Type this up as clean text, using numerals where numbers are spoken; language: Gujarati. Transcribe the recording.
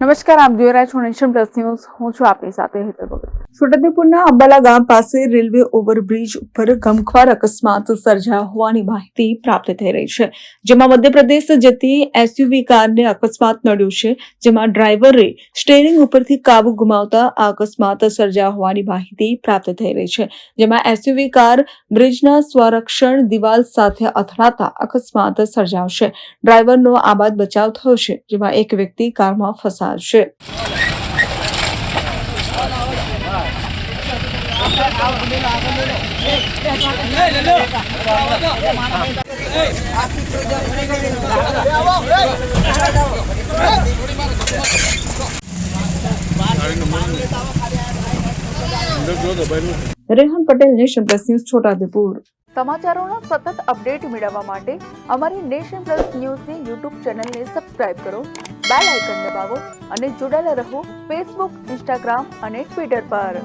નમસ્કાર, આપ જોઈ રહ્યા છો નેશન પ્લસ ન્યૂઝ. હું છું આપની સાથે હેતલ ભગત. છોટાઉદેપુરના અંબાલા ગામ પાસે રેલવે ઓવરબ્રિજ ઉપર ગમખ્વાર અકસ્માત સર્જાયો હોવાની માહિતી પ્રાપ્ત થઈ રહી છે, જેમાં મધ્યપ્રદેશ જતી એસયુવી કારને અકસ્માત નડ્યો છે, જેમાં ડ્રાઈવરે સ્ટીયરિંગ ઉપરથી કાબુ ગુમાવતા આ અકસ્માત સર્જાયો હોવાની માહિતી પ્રાપ્ત થઈ રહી છે, જેમાં એસયુવી કાર બ્રિજના સ્વરક્ષણ દિવાલ સાથે અથડાતા અકસ્માત સર્જાયો છે. ડ્રાઈવરનો આબાદ બચાવ થયો છે, જેમાં એક વ્યક્તિ કારમાં ફસાયો છે. Rehan Patel, nation plus news, Chhotaudepur. સમાચારોનો સતત અપડેટ મેળવવા માટે અમારી નેશન પ્લસ ન્યૂઝની યુટ્યુબ ચેનલને સબસ્ક્રાઇબ કરો, બેલ આઇકન દબાવો અને જોડાયેલા રહો ફેસબુક, ઇન્સ્ટાગ્રામ અને ટ્વિટર પર.